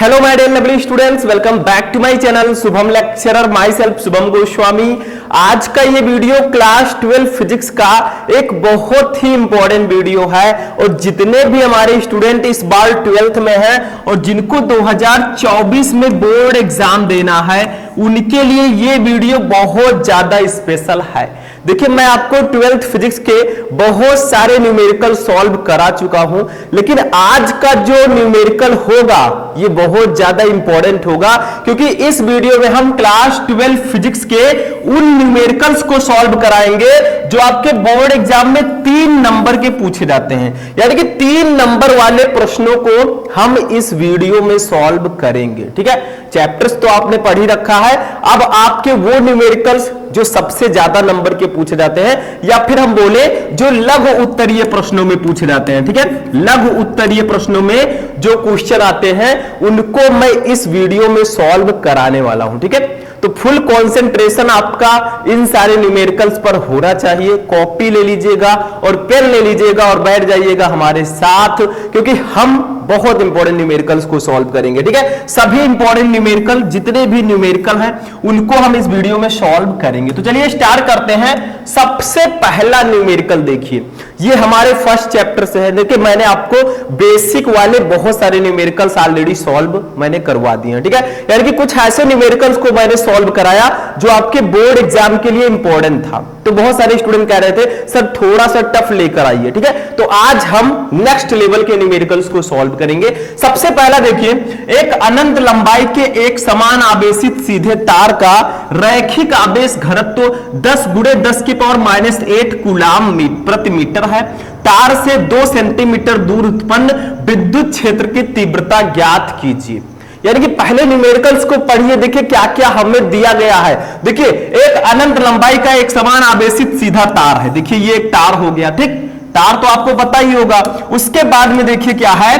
Hello my dear lovely students, welcome back to my channel Shubham lecturer, myself Shubham Goswami. आज का ये video class 12 physics का एक बहुत ही इंपॉर्टेंट वीडियो है और जितने भी हमारे स्टूडेंट इस बार 12th में हैं और जिनको 2024 में बोर्ड एग्जाम देना है उनके लिए ये वीडियो बहुत ज्यादा स्पेशल है। देखिए, मैं आपको 12th फिजिक्स के बहुत सारे न्यूमेरिकल सॉल्व करा चुका हूं, लेकिन आज का जो न्यूमेरिकल होगा ये बहुत ज्यादा इंपॉर्टेंट होगा क्योंकि इस वीडियो में हम क्लास 12 फिजिक्स के उन न्यूमेरिकल्स को सॉल्व कराएंगे जो आपके बोर्ड एग्जाम में 3 नंबर के पूछे जाते हैं। यानी कि 3 नंबर वाले प्रश्नों को हम इस वीडियो में सॉल्व करेंगे। ठीक है, चैप्टर्स तो आपने पढ़ ही रखा है, अब आपके वो न्यूमेरिकल्स जो सबसे ज्यादा नंबर के पूछे जाते हैं या फिर हम बोले जो लघु उत्तरीय प्रश्नों में पूछे जाते हैं। ठीक है, लघु उत्तरीय प्रश्नों में जो क्वेश्चन आते हैं उनको मैं इस वीडियो में सॉल्व कराने वाला हूं। ठीक है, तो फुल कंसंट्रेशन आपका इन सारे न्यूमेरिकल्स पर होना चाहिए। कॉपी ले लीजिएगा और पेन ले लीजिएगा और बैठ जाइएगा हमारे साथ, क्योंकि हम बहुत इंपॉर्टेंट न्यूमेरिकल्स को सॉल्व करेंगे। ठीक है, सभी इंपॉर्टेंट न्यूमेरिकल जितने भी न्यूमेरिकल हैं उनको हम इस वीडियो में सॉल्व करेंगे। तो चलिए स्टार्ट करते हैं। सबसे पहला न्यूमेरिकल देखिए, ये हमारे फर्स्ट चैप्टर से है। देखिए, मैंने आपको बेसिक वाले बहुत सारे न्यूमेरिकल्स ऑलरेडी सॉल्व मैंने करवा दिए हैं। ठीक है, यानी कि कुछ ऐसे न्यूमेरिकल्स को मैंने सॉल्व कराया जो आपके बोर्ड एग्जाम के लिए इंपॉर्टेंट था। तो बहुत सारे स्टूडेंट कह रहे थे सर थोड़ा सा टफ लेकर आइए। ठीक है, तो आज हम नेक्स्ट लेवल के न्यूमेरिकल्स को सॉल्व करेंगे। सबसे पहला देखिए, एक अनंत लंबाई के एक समान आवेशित सीधे तार का रैखिक आवेश घनत्व 10 × 10⁻⁸ कूलाम प्रति मीटर है। तार से 2 सेंटीमीटर दूर उत्पन्न विद्युत क्षेत्र की तीव्रता ज्ञात कीजिए। यानी कि पहले न्यूमेरिकल्स को पढ़िए, देखिए क्या क्या हमें दिया गया है। देखिए, एक अनंत लंबाई का एक समान आवेशित सीधा तार है। देखिए, ये एक तार हो गया। ठीक, तार तो आपको पता ही होगा। उसके बाद में देखिए क्या है,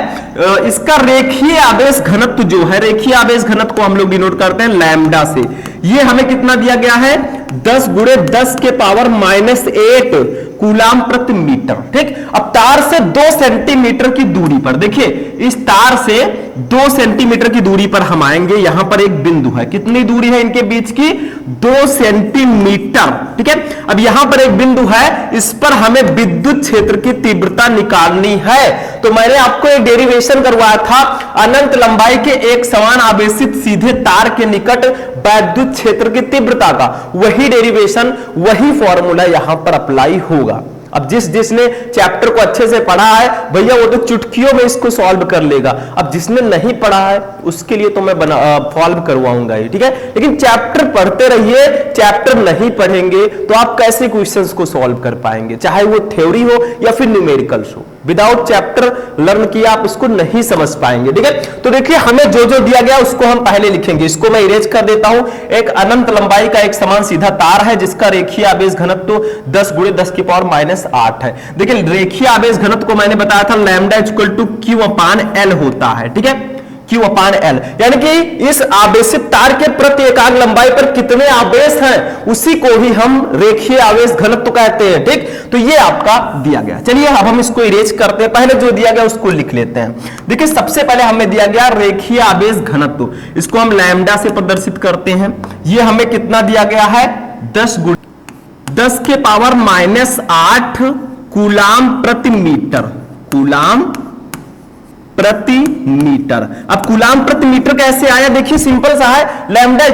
इसका रेखीय आवेश घनत्व जो है, रेखीय आवेश घनत्व को हम लोग डिनोट करते हैं लैम्डा से। ये हमें कितना दिया गया है, 10 × 10⁻⁸ कूलाम प्रति मीटर। ठीक, अब तार से 2 सेंटीमीटर की दूरी पर, देखिए इस तार से 2 सेंटीमीटर की दूरी पर हम आएंगे। यहां पर एक बिंदु है, कितनी दूरी है इनके बीच की, 2 सेंटीमीटर। ठीक है, अब यहां पर एक बिंदु है, इस पर हमें विद्युत क्षेत्र की तीव्रता निकालनी है। तो मैंने आपको एक डेरिवेशन करवाया था अनंत लंबाई के एक समान आवेशित सीधे तार के निकट विद्युत क्षेत्र की तीव्रता का, वही डेरिवेशन वही फॉर्मूला यहां पर अप्लाई होगा। अब जिसने चैप्टर को अच्छे से पढ़ा है भैया वो तो चुटकियों में इसको सॉल्व कर लेगा। अब जिसने नहीं पढ़ा है उसके लिए तो मैं सॉल्व करवाऊंगा ही। ठीक है, लेकिन चैप्टर पढ़ते रहिए। चैप्टर नहीं पढ़ेंगे तो आप कैसे क्वेश्चंस को सॉल्व कर पाएंगे, चाहे वो थ्योरी हो या फिर न्यूमेरिकल्स हो। विदाउट चैप्टर लर्न किया आप उसको नहीं समझ पाएंगे। ठीक है, तो देखिए हमें जो जो दिया गया उसको हम पहले लिखेंगे। इसको मैं इरेज कर देता हूं। एक अनंत लंबाई का एक समान सीधा तार है जिसका रेखीय आवेश घनत्व 10 × 10⁻⁸ है। देखिए, रेखीय आवेश घनत्व को मैंने बताया था लैम्डा = Q/L होता है। ठीक है, Q/L यानी कि इस आवेशित तार के प्रति एकांक लंबाई पर कितने आवेश हैं उसी को ही हम रेखीय आवेश घनत्व कहते हैं। ठीक, तो ये आपका दिया गया। चलिए अब हम इसको इरेज करते हैं। पहले जो दिया गया उसको लिख लेते हैं। देखिए, सबसे पहले हमें दिया गया रेखीय आवेश घनत्व, इसको हम लैम्डा से प्रदर्शित करते हैं। ये हमें कितना दिया गया है, 10 × 10⁻⁸ कूलाम प्रति मीटर। कूलाम प्रति मीटर। अब कूलाम प्रति मीटर कैसे आया, देखिए सिंपल सा है, लैम्डा =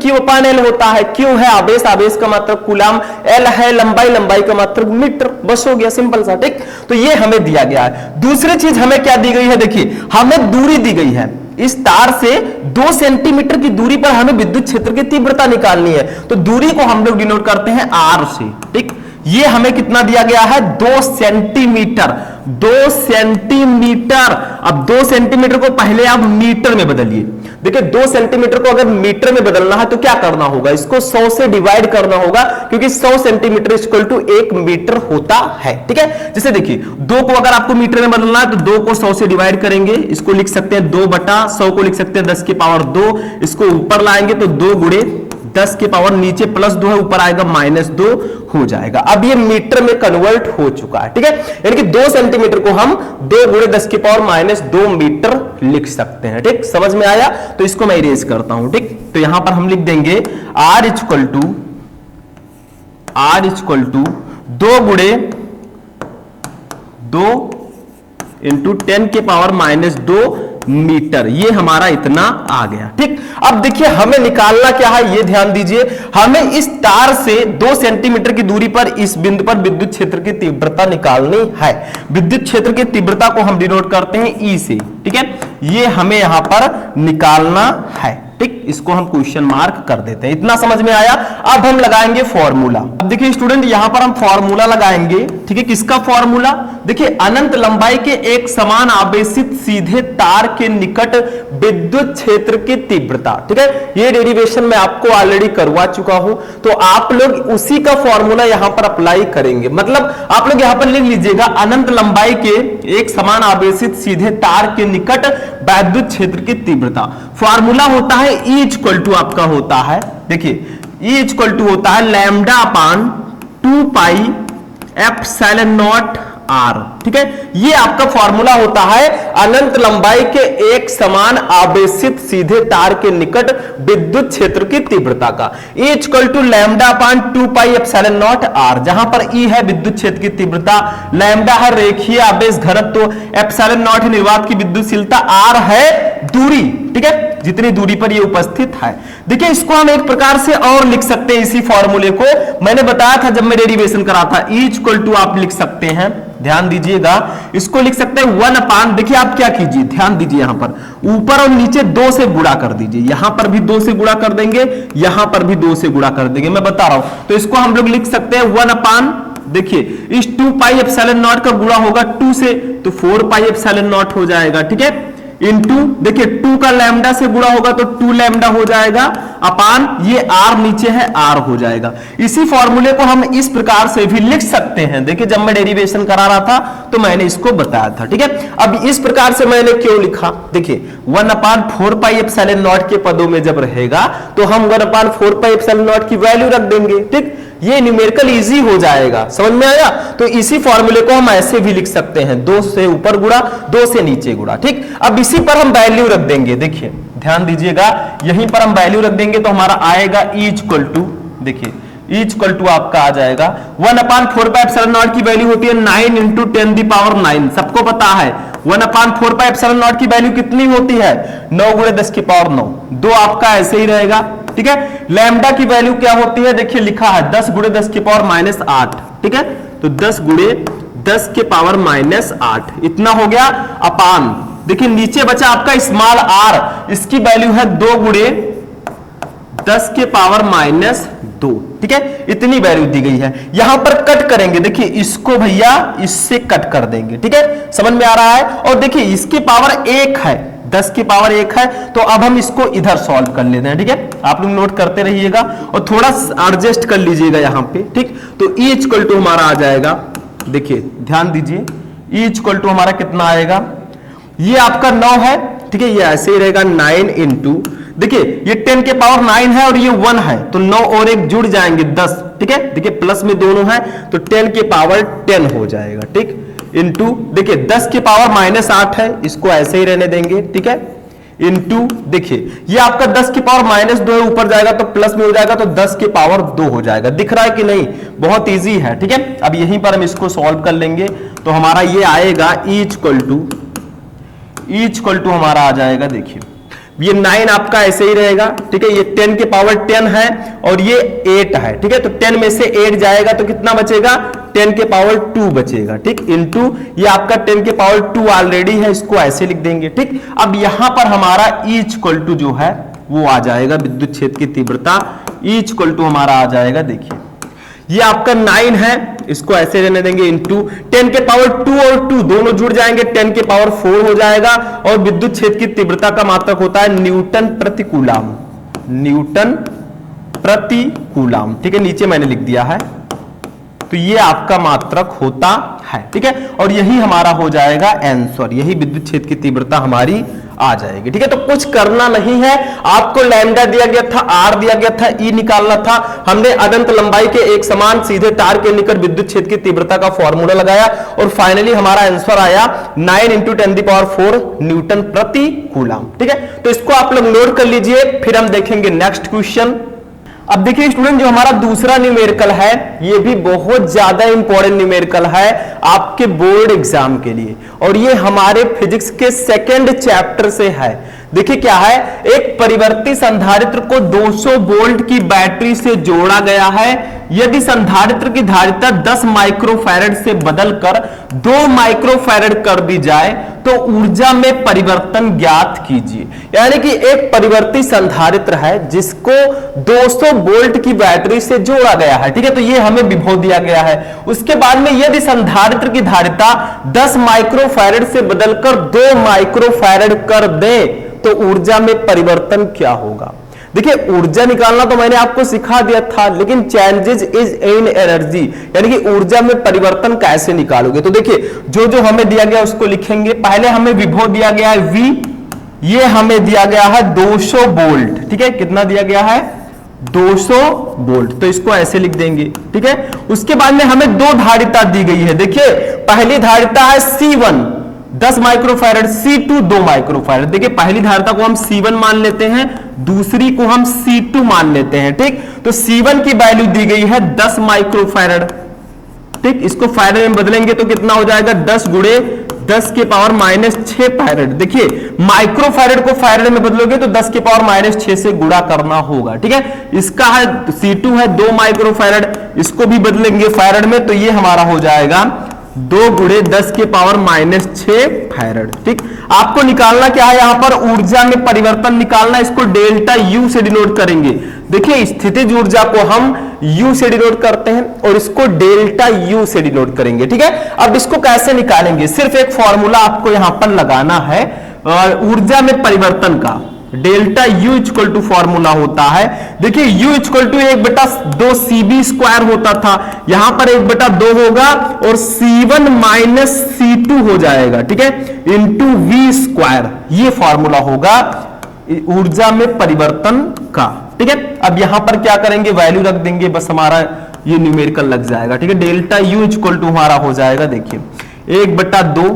Q/L होता है। Q है आवेश, आवेश का मात्रक कूलाम, L है लंबाई, लंबाई का मात्रक मीटर। बस हो गया, सिंपल सा। ठीक, तो ये हमें दिया गया है। दूसरी चीज हमें क्या दी गई है, देखिए हमें दूरी दी गई है। इस तार से 2 सेंटीमीटर की दूरी पर हमें विद्युत क्षेत्र की तीव्रता निकालनी है। तो दूरी को हम लोग डिनोट करते हैं R से। ठीक, ये हमें कितना दिया गया है, 2 सेंटीमीटर। 2 सेंटीमीटर। अब 2 सेंटीमीटर को पहले आप मीटर में बदलिए। देखिए, 2 सेंटीमीटर को अगर मीटर में बदलना है तो क्या करना होगा, इसको 100 से डिवाइड करना होगा क्योंकि 100 सेंटीमीटर = 1 मीटर होता है। ठीक है, जैसे देखिए 2 को अगर आपको मीटर में बदलना है तो 2 को 100 से डिवाइड करेंगे, इसको लिख सकते हैं 2/100 को लिख सकते हैं 10⁻²। इसको ऊपर लाएंगे तो 2 × 10 के पावर नीचे +2 है, ऊपर आएगा -2 हो जाएगा। अब ये मीटर में कन्वर्ट हो चुका है, ठीक है। यानी कि 2 सेंटीमीटर को हम 2 × 10 की पावर -2 मीटर लिख सकते हैं, ठीक। समझ में आया? तो इसको मैं इरेज करता हूं, ठीक। तो यहां पर हम लिख देंगे R इक्वल टू 2 × 2 × 10 के पावर -2 मीटर, ये हमारा इतना आ गया, ठीक। अब देखिए हमें निकालना क्या है, ये ध्यान दीजिए। हमें इस तार से 2 सेंटीमीटर की दूरी पर इस बिंदु पर विद्युत क्षेत्र की तीव्रता निकालनी है। विद्युत क्षेत्र की तीव्रता को हम डिनोट करते हैं ई से, ठीक है। ये हमें यहां पर निकालना है, ठीक। इसको हम क्वेश्चन मार्क कर देते हैं। इतना समझ में आया? अब हम लगाएंगे फॉर्मूला। अब देखिए स्टूडेंट, यहां पर हम फॉर्मूला लगाएंगे, ठीक है। किसका फॉर्मूला? देखिए अनंत लंबाई के एक समान आवेशित सीधे तार के निकट विद्युत क्षेत्र की तीव्रता, ठीक है। ये डेरिवेशन मैं आपको ऑलरेडी करवा चुका हूं, तो आप लोग उसी का फॉर्मूला यहां पर अप्लाई करेंगे। मतलब आप लोग यहां पर लिख लीजिएगा अनंत लंबाई के एक समान आवेशित सीधे तार के निकट विद्युत क्षेत्र की तीव्रता। फॉर्मूला होता है E इक्वल टू आपका होता है, देखिए E इक्वल टू होता है λ/2πε0 R, ठीक है। ये आपका फॉर्मूला होता है अनंत लंबाई के एक समान आवेशित सीधे तार के निकट विद्युत क्षेत्र की तीव्रता का। E इक्वल टू λ/2πε0 R, जहां पर E है विद्युत क्षेत्र की तीव्रता, लैम्डा है रेखीय आवेश घनत्व, ε0 है निर्वात की विद्युतशीलता, R है दूरी, ठीक है, जितनी दूरी पर ये उपस्थित है। देखिए इसको हम एक प्रकार से और लिख सकते हैं, इसी फॉर्मूले को मैंने बताया था जब मैं डेरिवेशन करा था। E इक्वल टू आप लिख सकते हैं, ध्यान दीजिएगा, इसको लिख सकते हैं 1/, देखिए आप क्या कीजिए, ध्यान दीजिए, यहां पर ऊपर और नीचे 2 से गुणा कर दीजिए। यहां पर भी 2 से गुणा कर देंगे, यहां पर भी 2 से गुणा कर देंगे, मैं बता रहा हूं। तो इसको हम लोग लिख सकते हैं 1/, देखिए इस 2πε0 का गुणा होगा 2 से, तो 4πε0 हो जाएगा, ठीक है। इंटू देखिए 2 का लैम्डा से गुणा होगा तो 2 लैम्डा हो जाएगा, अपान ये R नीचे है R हो जाएगा। इसी फॉर्मूले को हम इस प्रकार से भी लिख सकते हैं। देखिए जब मैं डेरिवेशन करा रहा था तो मैंने इसको बताया था, ठीक है। अब इस प्रकार से मैंने क्यों लिखा, देखिए 1/4πε0 के पदों में जब रहेगा तो हम 1/4πε0 की वैल्यू रख देंगे, ठीक। ये न्यूमेरिकल इजी हो जाएगा, समझ में आया? तो इसी फॉर्मूले को हम ऐसे भी लिख सकते हैं, 2 से ऊपर गुणा 2 से नीचे गुणा, ठीक। अब इसी पर हम वैल्यू रख देंगे, देखिए ध्यान दीजिएगा, यहीं पर हम वैल्यू रख देंगे तो हमारा आएगा E इक्वल टू, देखिए E इक्वल टू आपका आ जाएगा 1/4πε0 की वैल्यू होती है 9 × 10⁹, सबको पता है 1/4πε0 की वैल्यू कितनी होती है, 9 × 10⁹, 2 आपका ऐसे ही रहेगा, ठीक है। लैम्डा की वैल्यू क्या होती है, देखिए लिखा है 10 × 10⁻⁸, ठीक है। तो 10 × 10⁻⁸ इतना हो गया, अपान देखिए नीचे बचा आपका स्मॉल r, इसकी वैल्यू है 2 × 10⁻², ठीक है। इतनी वैल्यू दी गई है। यहां पर कट करेंगे, देखिए इसको भैया इससे कट कर देंगे, ठीक है, समझ में आ रहा है। और देखिए इसकी पावर 1 है, 10 की पावर 1 है, तो अब हम इसको इधर सॉल्व कर लेते हैं, ठीक है। आप लोग नोट करते रहिएगा और थोड़ा एडजस्ट कर लीजिएगा यहाँ पे, ठीक। तो E इक्वल टू हमारा आ जाएगा, देखिए ध्यान दीजिए, E इक्वल टू हमारा कितना आएगा, ये आपका 9 है, ठीक है, ये ऐसे ही रहेगा 9 इंटू, देखिए ये 10 के पावर 9 है और ये 1 है, तो 9 और 1 जुड़ जाएंगे 10, ठीक है। देखिए प्लस में दोनों है तो 10 के पावर 10 हो जाएगा, ठीक। इंटू देखिए 10 के पावर -8 है, इसको ऐसे ही रहने देंगे, ठीक है। इंटू देखिए ये आपका 10 की पावर -2 है, ऊपर जाएगा तो प्लस में हो जाएगा, तो 10 की पावर 2 हो जाएगा। दिख रहा है कि नहीं, बहुत इजी है, ठीक है। अब यहीं पर हम इसको सॉल्व कर लेंगे तो हमारा ये आएगा E इक्वल टू हमारा आ जाएगा, देखिए ये 9 आपका ऐसे ही रहेगा, ठीक है। ये 10 के पावर 10 है और ये 8 है, ठीक है। तो 10 में से 8 जाएगा तो कितना बचेगा, 10 के पावर 2 बचेगा, ठीक। इंटू ये आपका 10 के पावर 2 ऑलरेडी है, इसको ऐसे लिख देंगे, ठीक। अब यहां पर हमारा E इक्वल टू जो है वो आ जाएगा, विद्युत क्षेत्र की तीव्रता E इक्वल टू हमारा आ जाएगा, देखिए ये आपका 9 है, इसको ऐसे रहने देंगे, इंटू 10 के पावर 2 और 2 दोनों जुड़ जाएंगे, 10 के पावर 4 हो जाएगा। और विद्युत क्षेत्र की तीव्रता का मात्रक होता है न्यूटन प्रति कूलाम, ठीक है, नीचे मैंने लिख दिया है। तो ये आपका मात्रक होता है, ठीक है। और यही हमारा हो जाएगा आंसर, यही विद्युत क्षेत्र की तीव्रता हमारी आ जाएगी। ठीक है, तो कुछ करना नहीं है, आपको लैम्डा दिया गया था, आर दिया गया था, ई निकालना था। हमने अनंत लंबाई के एक समान सीधे तार के निकट विद्युत क्षेत्र की तीव्रता का फॉर्मूला लगाया और फाइनली हमारा आंसर आया 9 × 10⁴ न्यूटन प्रति कूलम। ठीक है, तो इसको आप लोग नोट कर लीजिए, फिर हम देखेंगे नेक्स्ट क्वेश्चन। अब देखिए स्टूडेंट, जो हमारा दूसरा न्यूमेरिकल है ये भी बहुत ज्यादा इंपॉर्टेंट न्यूमेरिकल है आपके बोर्ड एग्जाम के लिए, और ये हमारे फिजिक्स के सेकंड चैप्टर से है। देखिए क्या है, एक परिवर्ती संधारित्र को 200 वोल्ट की बैटरी से जोड़ा गया है। यदि संधारित्र की धारिता 10 माइक्रोफैरड से बदलकर 2 माइक्रोफैरड कर दी जाए तो ऊर्जा में परिवर्तन ज्ञात कीजिए। यानी कि एक परिवर्ती संधारित्र है जिसको 200 वोल्ट की बैटरी से जोड़ा गया है। ठीक है, तो ये हमें विभव दिया गया है। उसके बाद में यदि संधारित्र की धारिता 10 माइक्रोफैरड से बदलकर 2 माइक्रोफैरड कर दे तो ऊर्जा में परिवर्तन क्या होगा। देखिए ऊर्जा निकालना तो मैंने आपको सिखा दिया था, लेकिन चेंजेस इज इन एनर्जी, यानी कि ऊर्जा में परिवर्तन कैसे निकालोगे। तो देखिए जो जो हमें दिया गया उसको लिखेंगे। पहले हमें विभव दिया गया है V, ये हमें दिया गया है 200 वोल्ट। ठीक है, कितना दिया गया है 200 वोल्ट, तो इसको ऐसे लिख देंगे। ठीक है, उसके बाद में हमें 2 धारिता दी गई है। देखिए पहली धारिता है C1 10 माइक्रोफैरड, C2 2 माइक्रोफैरड। देखिए पहली धारिता को हम C1 मान लेते हैं, दूसरी को हम C2 मान लेते हैं। ठीक, तो C1 की वैल्यू दी गई है 10 माइक्रोफैरड। ठीक, इसको फैरड में बदलेंगे तो कितना हो जाएगा 10 × 10⁻⁶ फैरड। देखिए माइक्रोफैरड को फैरड में बदलोगे तो 10⁻⁶ से गुणा करना होगा। ठीक है, इसका है C2 है 2 माइक्रोफैरड, इसको भी बदलेंगे फैरड में तो ये हमारा हो जाएगा 2 × 10⁻⁶ फैरड। ठीक, आपको निकालना क्या है, यहां पर ऊर्जा में परिवर्तन निकालना, इसको डेल्टा U से डिनोट करेंगे। देखिए स्थितिज ऊर्जा को हम U से डिनोट करते हैं और इसको डेल्टा U से डिनोट करेंगे। ठीक है, अब इसको कैसे निकालेंगे, सिर्फ एक फॉर्मूला आपको यहां पर लगाना है ऊर्जा में परिवर्तन का। डेल्टा U = फॉर्मूला होता है, देखिए U = 1/2 CB² होता था, यहां पर 1/2 होगा और C1 - C2 हो जाएगा। ठीक है, इंटू V², ये फॉर्मूला होगा ऊर्जा में परिवर्तन का। ठीक है, अब यहां पर क्या करेंगे, वैल्यू रख देंगे, बस हमारा ये न्यूमेरिकल लग जाएगा। ठीक है, डेल्टा U = हमारा हो जाएगा देखिए 1/2।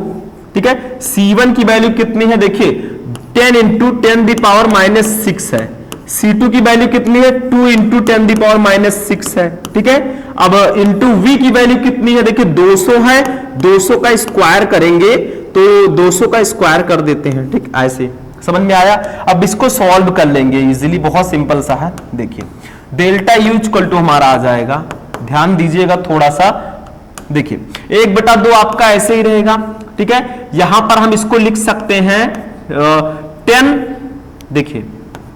ठीक है, C1 की वैल्यू कितनी है, देखिए 10 × 10⁻⁻6 है। C2 की वैल्यू कितनी है 2 × 10⁻�6 है। ठीक है, अब इंटू V की वैल्यू कितनी है, देखिए 200 है, 200 का स्क्वायर करेंगे तो 200 का स्क्वायर कर देते हैं। ठीक, ऐसे समझ में आया। अब इसको सॉल्व कर लेंगे इजीली, बहुत सिंपल सा है। देखिए डेल्टा U = हमारा आ जाएगा, ध्यान दीजिएगा थोड़ा सा। देखिए 1/2 आपका ऐसे ही रहेगा। ठीक है, यहां पर हम इसको लिख सकते हैं 10, देखिए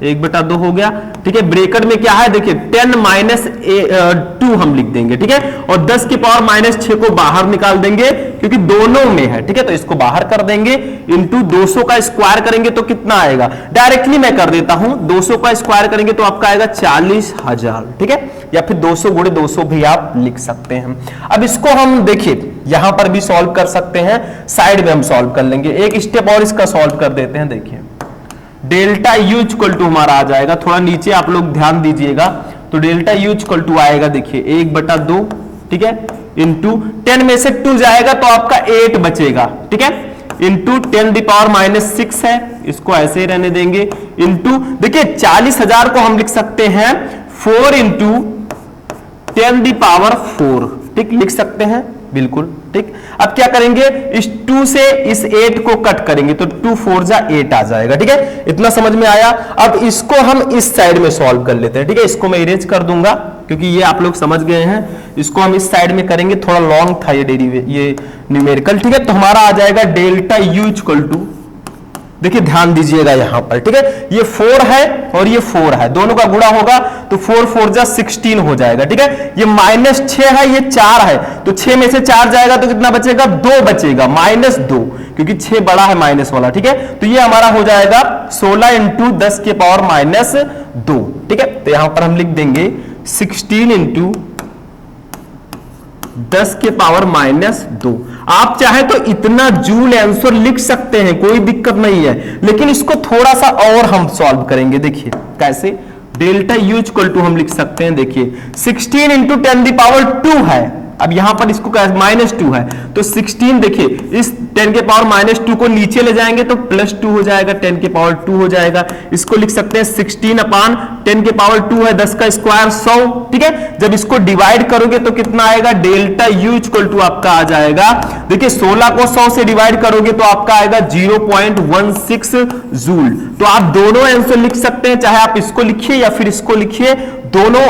1/2 हो गया। ठीक है, ब्रैकेट में क्या है, देखिए 10 - 2 हम लिख देंगे। ठीक है, और 10⁻⁻6 को बाहर निकाल देंगे क्योंकि दोनों में है। ठीक है, तो इसको बाहर कर देंगे, इंटू 200 का स्क्वायर करेंगे तो कितना आएगा, डायरेक्टली मैं कर देता हूं, 200 का स्क्वायर करेंगे तो आपका आएगा 40,000। ठीक है, या फिर 200 × 200 भी आप लिख सकते हैं। अब इसको हम देखिए यहां पर भी सॉल्व कर सकते हैं, साइड में हम सॉल्व कर लेंगे, एक स्टेप और इसका सॉल्व कर देते हैं। देखिए डेल्टा U = हमारा आ जाएगा, थोड़ा नीचे आप लोग ध्यान दीजिएगा, तो डेल्टा U = आएगा देखिए 1/2। ठीक है, इंटू 10 में से 2 जाएगा तो आपका 8 बचेगा। ठीक है, इंटू 10⁻⁻6 है, इसको ऐसे ही रहने देंगे, इंटू देखिए 40,000 को हम लिख सकते हैं 4 × 10⁴। ठीक, लिख सकते हैं बिल्कुल। ठीक, अब क्या करेंगे, इस 2 से इस 8 को कट करेंगे तो 2 4 जा 8 आ जाएगा। ठीक है, इतना समझ में आया। अब इसको हम इस साइड में सॉल्व कर लेते हैं। ठीक है, इसको मैं इरेज कर दूंगा क्योंकि ये आप लोग समझ गए हैं, इसको हम इस साइड में करेंगे, थोड़ा लॉन्ग था ये न्यूमेरिकल। ठीक है, तो हमारा आ जाएगा डेल्टा U = देखिए ध्यान दीजिएगा यहां पर। ठीक है, ये 4 है और ये 4 है, दोनों का गुणा होगा तो 4 4 जा 16 हो जाएगा। ठीक है, ये -6 है, ये 4 है, तो 6 में से 4 जाएगा तो कितना बचेगा, 2 बचेगा, -2, क्योंकि 6 बड़ा है माइनस वाला। ठीक है, तो ये हमारा हो जाएगा 16 × 10⁻⁻2। ठीक है, तो यहां पर हम लिख देंगे 16 × 10 के पावर -2। आप चाहे तो इतना जूल आंसर लिख सकते हैं, कोई दिक्कत नहीं है, लेकिन इसको थोड़ा सा और हम सॉल्व करेंगे। देखिए कैसे, डेल्टा यू इक्वल टू हम लिख सकते हैं, देखिए 16 इंटू 10 की पावर 2 है। अब यहां पर इसको -2 है, तो 16 देखिए इस 10 के पावर -2 को नीचे ले जाएंगे तो +2 हो जाएगा, 10 के पावर 2 हो जाएगा। इसको लिख सकते हैं 16 अपान 10 के पावर 2 है, 10 का स्क्वायर 100, ठीक है। जब इसको डिवाइड करोगे तो कितना आएगा, डेल्टा यू इक्वल टू आपका आ जाएगा, देखिए 16 को 100 से डिवाइड करोगे तो आपका आएगा 0.16 जूल। तो आप दोनों आंसर लिख सकते हैं, चाहे आप इसको लिखिए या फिर इसको लिखिए, दोनों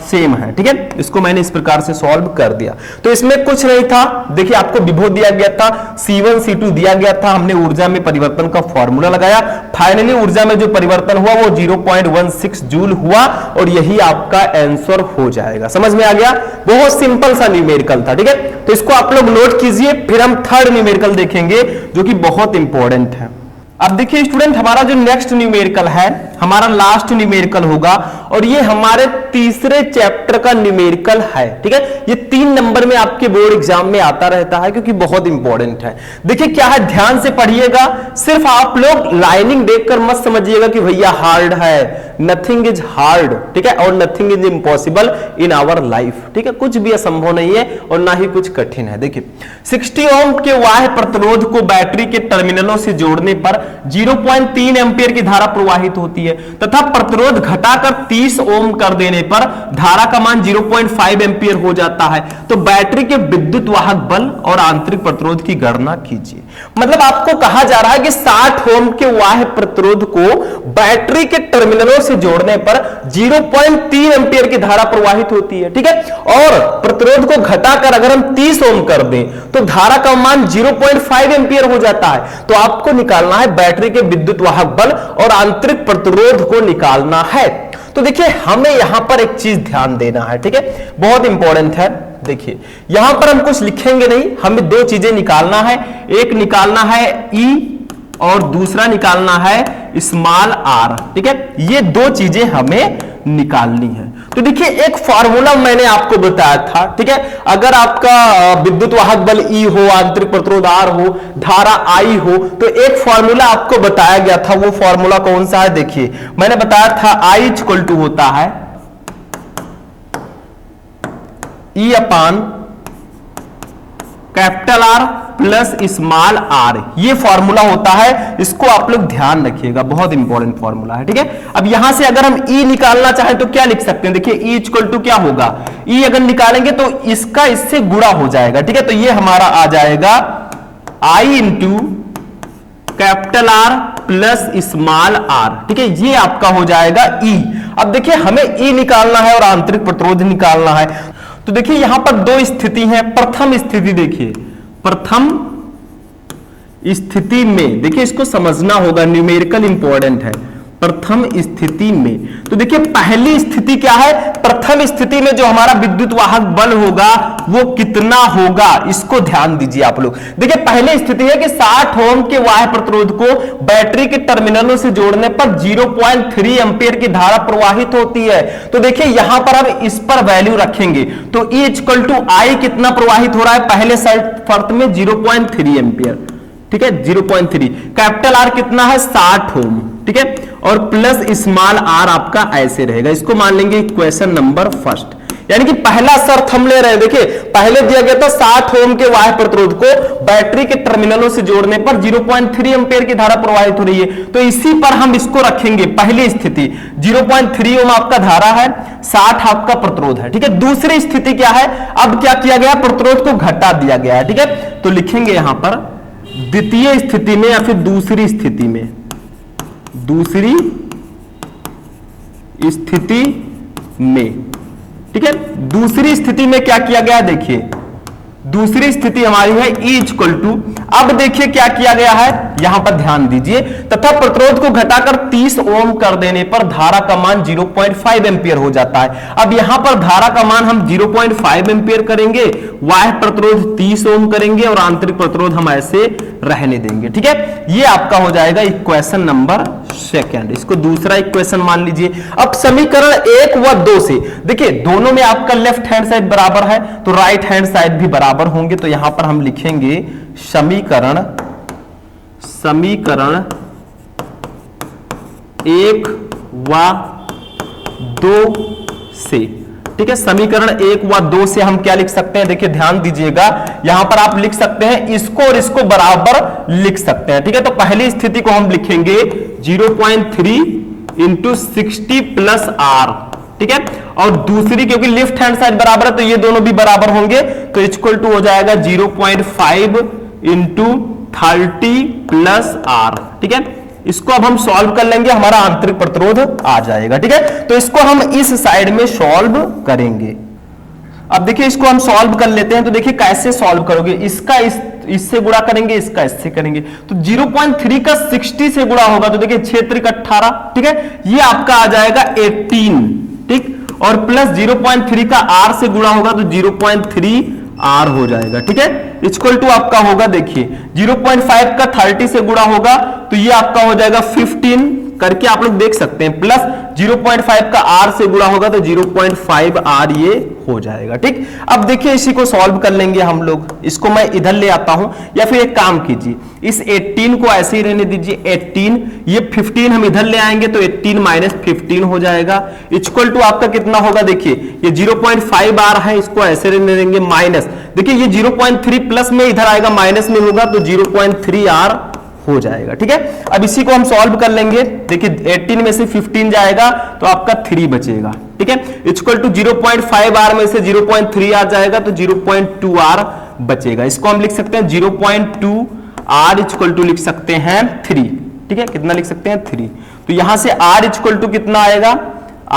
सेम है, ठीक है। इसको मैंने इस प्रकार से सॉल्व कर दिया। तो इसमें कुछ नहीं था, देखिए आपको विभव दिया गया था, C1 C2 दिया गया था, हमने ऊर्जा में परिवर्तन का फॉर्मूला लगाया, फाइनली ऊर्जा में जो परिवर्तन हुआ वो 0.16 जूल हुआ और यही आपका आंसर हो जाएगा। समझ में आ गया, बहुत सिंपल सा न्यूमेरिकल था, ठीक है। तो इसको आप लोग नोट कीजिए, फिर हम थर्ड न्यूमेरिकल देखेंगे जो कि बहुत इंपॉर्टेंट है। अब देखिए स्टूडेंट, हमारा जो नेक्स्ट न्यूमेरिकल है, हमारा लास्ट न्यूमेरिकल होगा और ये हमारे तीसरे चैप्टर का न्यूमेरिकल है, ठीक है। ये 3 नंबर में आपके बोर्ड एग्जाम में आता रहता है क्योंकि बहुत इंपॉर्टेंट है। देखिए क्या है, ध्यान से पढ़िएगा, सिर्फ आप लोग लाइनिंग देखकर मत समझिएगा कि भैया हार्ड है, नथिंग इज हार्ड, ठीक है, और nothing is impossible in our life, ठीक है। कुछ भी असंभव नहीं है और ना ही कुछ कठिन है। देखिए 60 ओम के बाह्य प्रतिरोध को बैटरी के टर्मिनलों से जोड़ने पर 0.3 एम्पीयर की धारा प्रवाहित होती है तथा प्रतिरोध घटाकर 30 ओम कर देने पर धारा का मान 0.5 एम्पीयर हो जाता है। तो बैटरी के विद्युत वाहक बल और आंतरिक प्रतिरोध की गणना कीजिए। मतलब आपको कहा जा रहा है कि 60 ओम के बाह्य प्रतिरोध को बैटरी के टर्मिनलों से जोड़ने पर 0.3 एम्पीयर की धारा प्रवाहित होती है, ठीक है। और प्रतिरोध को घटाकर अगर हम 30 ओम कर दें तो धारा का मान 0.5 एम्पीयर हो जाता है। तो आपको निकालना है बैटरी के विद्युत वाहक बल और आंतरिक प्रतिरोध को निकालना है। तो देखिए हमें यहां पर एक चीज ध्यान देना है, ठीक है, बहुत इंपॉर्टेंट है। देखिए यहां पर हम कुछ लिखेंगे नहीं, हमें 2 चीजें निकालना है, एक निकालना है E और दूसरा निकालना है स्मॉल r, ठीक है। ये 2 चीजें हमें निकालनी है। तो देखिए एक फार्मूला मैंने आपको बताया था, ठीक है। अगर आपका विद्युत वाहक बल E हो, आंतरिक प्रतिरोध R हो, धारा I हो, तो एक फार्मूला आपको बताया गया था। वो फार्मूला कौन सा है, देखिए मैंने बताया था I इक्वल टू होता है E upon capital R plus small r, ये फॉर्मूला होता है। इसको आप लोग ध्यान रखिएगा, बहुत इंपॉर्टेंट फॉर्मूला है, ठीक है। अब यहां से अगर हम E निकालना चाहें तो क्या लिख सकते हैं, देखिए E इक्वल टू क्या होगा, E अगर निकालेंगे तो इसका इससे गुणा हो जाएगा, ठीक है। तो ये हमारा आ जाएगा I into capital R plus small r, ठीक है। ये आपका हो जाएगा E। अब देखिए हमें E निकालना है और आंतरिक प्रतिरोध निकालना है। तो देखिए यहां पर 2 स्थिति है। प्रथम स्थिति देखिए, प्रथम स्थिति में देखिए इसको समझना होगा, न्यूमेरिकल इंपॉर्टेंट है। प्रथम स्थिति में तो देखिए पहली स्थिति क्या है, प्रथम स्थिति में जो हमारा विद्युत वाहक बल होगा वो कितना होगा, इसको ध्यान दीजिए आप लोग। देखिए पहली स्थिति है कि 60 ओम के बाह्य प्रतिरोध को बैटरी के टर्मिनलों से जोड़ने पर 0.3 एम्पीयर की धारा प्रवाहित होती है। तो देखिए यहां पर हम इस पर वैल्यू रखेंगे तो E इक्वल टू I कितना प्रवाहित हो रहा है, पहले शर्त में 0.3 एम्पीयर, ठीक है, 0.3। कैपिटल R कितना है 60 ओम, ठीक है, और प्लस स्मॉल r आपका ऐसे रहेगा। इसको मान लेंगे इक्वेशन नंबर फर्स्ट, यानी कि पहला शर्त हम ले रहे हैं। देखिए पहले दिया गया था 60 ओम के बाह्य प्रतिरोध को बैटरी के टर्मिनलों से जोड़ने पर 0.3 एम्पीयर की धारा प्रवाहित हो रही है, तो इसी पर हम इसको रखेंगे। पहली स्थिति 0.3 ओम आपका धारा है, 60 आपका प्रतिरोध है, ठीक है। दूसरी स्थिति क्या है, अब क्या किया गया, प्रतिरोध को घटा दिया गया है, ठीक है। तो लिखेंगे यहां पर द्वितीय स्थिति में या फिर दूसरी स्थिति में, दूसरी स्थिति में, ठीक है। दूसरी स्थिति में क्या किया गया, देखिए दूसरी स्थिति हमारी है E इक्वल टू, अब देखिए क्या किया गया है, यहां पर ध्यान दीजिए, तथा प्रतिरोध को घटाकर 30 ओम कर देने पर धारा का मान 0.5 एंपियर हो जाता है। अब यहां पर धारा का मान हम 0.5 एंपियर करेंगे, बाह्य प्रतिरोध 30 ओम करेंगे और आंतरिक प्रतिरोध हम ऐसे रहने देंगे। ठीक है, ये आपका हो जाएगा इक्वेशन नंबर सेकंड। इसको दूसरा इक्वेशन मान लीजिए। अब समीकरण 1 व 2 से देखिए, दोनों में आपका लेफ्ट हैंड साइड बराबर है तो राइट हैंड साइड भी बराबर होंगे, तो यहां पर हम लिखेंगे समीकरण 1 व 2 से। ठीक है, समीकरण 1 व 2 से हम क्या लिख सकते हैं, देखिए ध्यान दीजिएगा, यहां पर आप लिख सकते हैं इसको और इसको बराबर लिख सकते हैं। ठीक है, तो पहली स्थिति को हम लिखेंगे 0.3 इंटू 60 प्लस आर। ठीक है, और दूसरी क्योंकि लेफ्ट हैंड साइड बराबर है तो ये दोनों भी बराबर होंगे, तो इक्वल टू हो जाएगा 0.5 इंटू 30 प्लस आर। ठीक है, इसको अब हम सॉल्व कर लेंगे, हमारा आंतरिक प्रतिरोध आ जाएगा। ठीक है, तो इसको हम इस साइड में सॉल्व करेंगे। अब देखिए इसको हम सॉल्व कर लेते हैं, तो देखिए कैसे सॉल्व करोगे, इसका इससे गुणा करेंगे, इसका इससे करेंगे, तो 0.3 का 60 से गुणा होगा तो देखिए 6 × 18। ठीक है, ये आपका आ जाएगा 18। ठीक, और प्लस 0.3 का r से गुणा होगा तो 0.3 r हो जाएगा। ठीक है, इक्वल टू आपका होगा, देखिए 0.5 का 30 से गुणा होगा तो ये आपका हो जाएगा 15 करके आप लोग देख सकते हैं, प्लस 0.5 का r से गुणा होगा तो 0.5 r ये हो जाएगा। ठीक, अब देखिए इसी को सॉल्व कर लेंगे हम लोग, इसको मैं इधर ले आता हूं, या फिर एक काम कीजिए, इस 18 को ऐसे ही रहने दीजिए 18, ये 15 हम इधर ले आएंगे तो 18 माइनस 15 हो जाएगा, इक्वल टू आपका कितना होगा, देखिए ये 0.5 r है, इसको ऐसे रहने देंगे माइनस, देखिए ये 0.3 प्लस में इधर आएगा माइनस में होगा तो 0.3 r हो जाएगा। ठीक है, अब इसी को हम सॉल्व कर लेंगे, देखिए 18 में से 15 जाएगा तो आपका 3 बचेगा। ठीक है, इक्वल टू 0.5 r में से 0.3 r जाएगा तो 0.2 r बचेगा। इसको हम लिख सकते हैं 0.2 r इक्वल टू लिख सकते हैं 3। ठीक है, कितना लिख सकते हैं 3, तो यहां से r इक्वल टू कितना आएगा,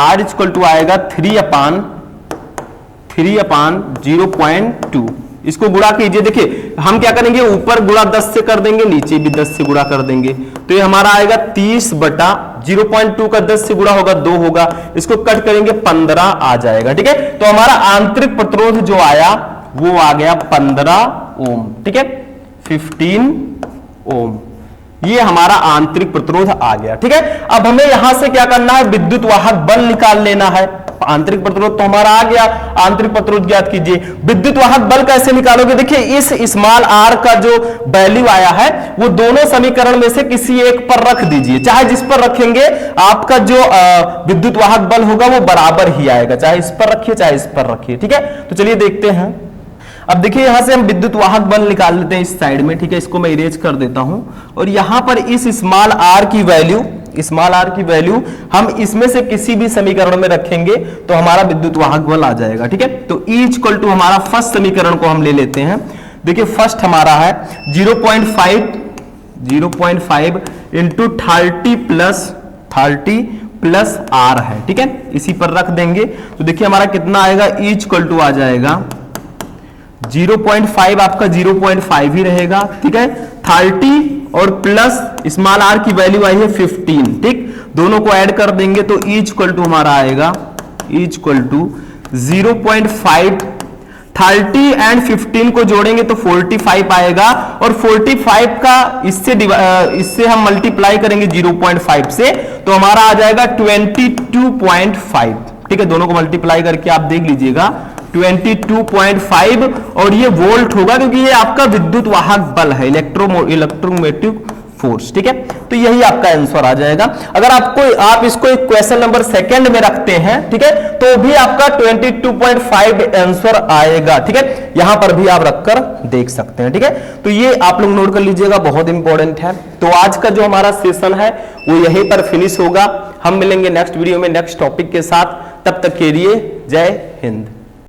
r इक्वल टू आएगा 3/0.2। इसको गुणा कीजिए, देखिए हम क्या करेंगे, ऊपर गुणा 10 से कर देंगे, नीचे भी 10 से गुणा कर देंगे, तो ये हमारा आएगा 30/0.2 का 10 से गुणा होगा 2 होगा, इसको कट करेंगे 15 आ जाएगा। ठीक है, तो हमारा आंतरिक प्रतिरोध जो आया वो आ गया 15 ओम। ठीक है, 15 ओम, ये हमारा आंतरिक प्रतिरोध आ गया। ठीक है, अब हमें यहां से क्या करना है, विद्युत वाहक बल निकाल लेना है। आंतरिक प्रतिरोध तो हमारा आ गया, आंतरिक प्रतिरोध ज्ञात कीजिए। विद्युत वाहक बल कैसे निकालोगे, देखिए इस स्मॉल r का जो वैल्यू आया है वो दोनों समीकरण में से किसी एक पर रख दीजिए, चाहे जिस पर रखेंगे आपका जो विद्युत वाहक बल होगा वो बराबर ही आएगा, चाहे इस पर रखिए चाहे इस पर रखिए। ठीक है, तो चलिए देखते हैं। अब देखिए यहां से हम विद्युत वाहक बल निकाल लेते हैं इस साइड में। ठीक है, इसको मैं इरेज कर देता हूं, और यहां पर इस स्मॉल r की वैल्यू हम इसमें से किसी भी समीकरण में रखेंगे तो हमारा विद्युत वाहक बल आ जाएगा। ठीक है, तो E इक्वल टू हमारा फर्स्ट समीकरण को हम ले लेते हैं। देखिए फर्स्ट हमारा है 0.5 इंटू 30 प्लस r है। ठीक है, इसी पर रख देंगे तो देखिए हमारा कितना आएगा, E इक्वल टू आ जाएगा 0.5, आपका 0.5 ही रहेगा। ठीक है, 30 और प्लस स्मॉल r की वैल्यू आई है 15। ठीक, दोनों को ऐड कर देंगे तो E इक्वल टू हमारा आएगा, E इक्वल टू 0.5, 30 एंड 15 को जोड़ेंगे तो 45 आएगा, और 45 का इससे हम मल्टीप्लाई करेंगे 0.5 से तो हमारा आ जाएगा 22.5। ठीक है, दोनों को मल्टीप्लाई करके आप देख लीजिएगा 22.5, और ये वोल्ट होगा क्योंकि ये आपका विद्युत वाहक बल है, इलेक्ट्रोमोटिव फोर्स। ठीक है, तो यही आपका आंसर आ जाएगा। अगर आप इसको एक क्वेश्चन नंबर सेकंड में रखते हैं, ठीक है, तो भी आपका 22.5 आंसर आएगा। ठीक है, यहां पर भी आप रखकर देख सकते हैं। ठीक है, तो ये आप लोग नोट कर लीजिएगा, बहुत इंपॉर्टेंट है। तो आज का जो हमारा सेशन है वो यहीं पर फिनिश होगा। हम मिलेंगे नेक्स्ट वीडियो में नेक्स्ट टॉपिक के साथ, तब तक के लिए जय हिंद।